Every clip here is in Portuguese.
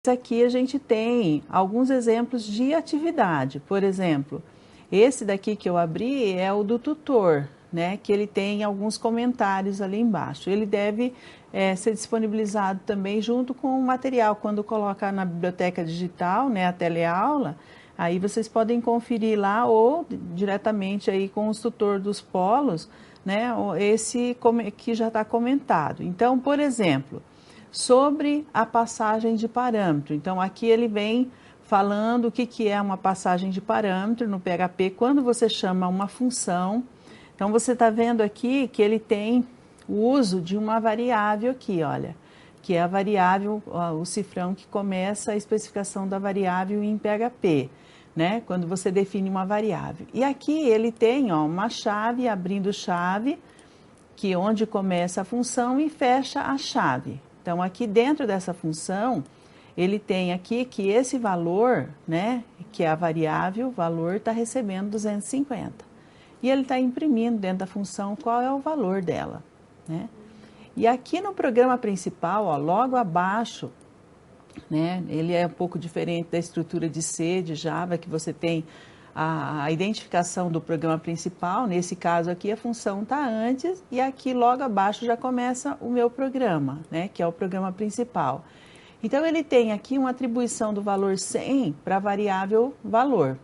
Aqui a gente tem alguns exemplos de atividade. Por exemplo, esse daqui que eu abri é o do tutor, né? Que ele tem alguns comentários ali embaixo. Ele deve ser disponibilizado também junto com o material. Quando colocar na biblioteca digital, né, a teleaula, aí vocês podem conferir lá ou diretamente aí com os tutor dos polos, né? Esse que já está comentado. Então, por exemplo, sobre a passagem de parâmetro. Então, aqui ele vem falando o que é uma passagem de parâmetro no PHP, quando você chama uma função. Então, você está vendo aqui que ele tem o uso de uma variável aqui, olha, que é a variável, o cifrão que começa a especificação da variável em PHP, né? Quando você define uma variável. E aqui ele tem, ó, uma chave, abrindo chave, que é onde começa a função e fecha a chave. Então, aqui dentro dessa função, ele tem aqui que esse valor, né, que é a variável, valor, está recebendo 250. E ele está imprimindo dentro da função qual é o valor dela, né? E aqui no programa principal, ó, logo abaixo, né, ele é um pouco diferente da estrutura de C, de Java, que você tem a identificação do programa principal. Nesse caso aqui a função está antes e aqui logo abaixo já começa o meu programa, né, que é o programa principal. Então ele tem aqui uma atribuição do valor 100 para a variável valor.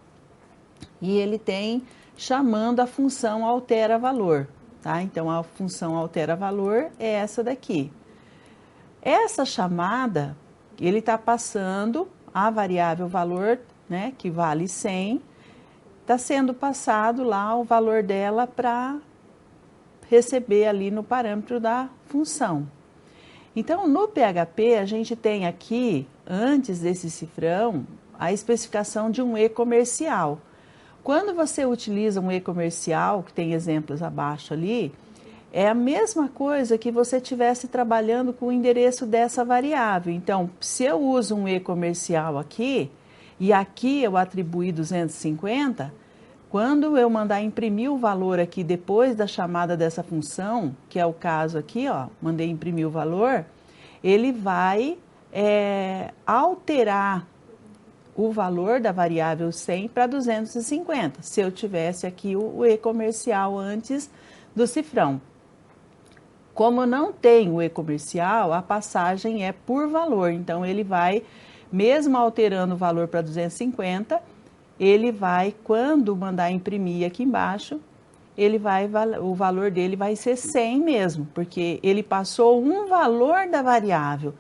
E ele tem chamando a função altera valor, tá? Então a função altera valor é essa daqui. Essa chamada, ele está passando a variável valor, né, que vale 100, está sendo passado lá o valor dela para receber ali no parâmetro da função. Então, no PHP, a gente tem aqui, antes desse cifrão, a especificação de um e-comercial. Quando você utiliza um e-comercial, que tem exemplos abaixo ali, é a mesma coisa que você estivesse trabalhando com o endereço dessa variável. Então, se eu uso um e-comercial aqui, e aqui eu atribuí 250, quando eu mandar imprimir o valor aqui depois da chamada dessa função, que é o caso aqui, ó, mandei imprimir o valor, ele vai alterar o valor da variável 100 para 250, se eu tivesse aqui o e-comercial antes do cifrão. Como eu não tenho o e-comercial, a passagem é por valor, então ele vai, mesmo alterando o valor para 250, ele vai, quando mandar imprimir aqui embaixo, ele vai, o valor dele vai ser 100 mesmo, porque ele passou um valor da variável,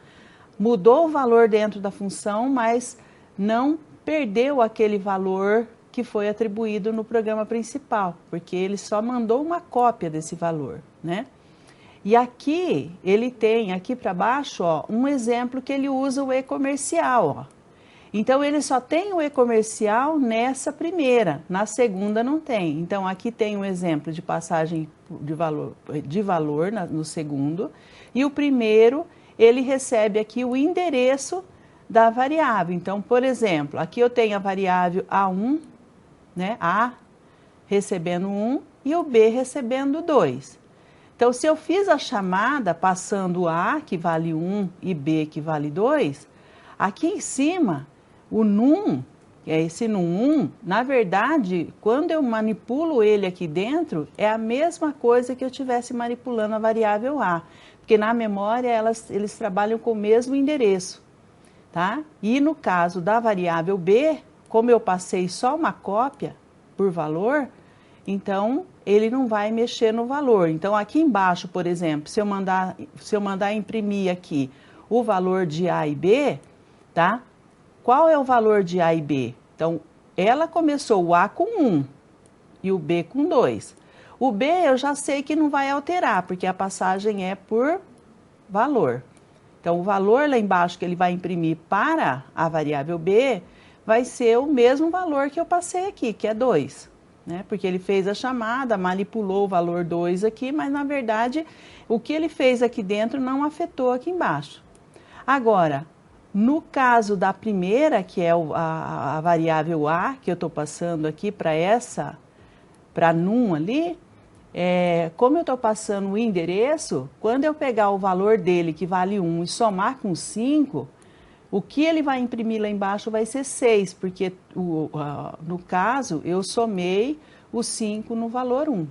mudou o valor dentro da função, mas não perdeu aquele valor que foi atribuído no programa principal, porque ele só mandou uma cópia desse valor, né? E aqui, ele tem, aqui para baixo, ó, um exemplo que ele usa o e-comercial, ó. Então, ele só tem o e-comercial nessa primeira, na segunda não tem. Então, aqui tem um exemplo de passagem de valor no segundo, e o primeiro, ele recebe aqui o endereço da variável. Então, por exemplo, aqui eu tenho a variável A1, né, A recebendo 1 e o B recebendo 2. Então, se eu fiz a chamada passando A, que vale 1, e B, que vale 2, aqui em cima, o num, que é esse num1, na verdade, quando eu manipulo ele aqui dentro, é a mesma coisa que eu estivesse manipulando a variável A, porque na memória eles trabalham com o mesmo endereço, tá? E no caso da variável B, como eu passei só uma cópia por valor, então ele não vai mexer no valor. Então aqui embaixo, por exemplo, se eu mandar imprimir aqui o valor de A e B, tá? Qual é o valor de A e B? Então, ela começou o A com 1 e o B com 2. O B eu já sei que não vai alterar, porque a passagem é por valor. Então, o valor lá embaixo que ele vai imprimir para a variável B vai ser o mesmo valor que eu passei aqui, que é 2. Né? Porque ele fez a chamada, manipulou o valor 2 aqui, mas na verdade o que ele fez aqui dentro não afetou aqui embaixo. Agora, no caso da primeira, que é a variável A, que eu estou passando aqui para num ali, como eu estou passando o endereço, quando eu pegar o valor dele, que vale 1, e somar com 5, O que ele vai imprimir lá embaixo vai ser 6, porque no caso eu somei o 5 no valor 1.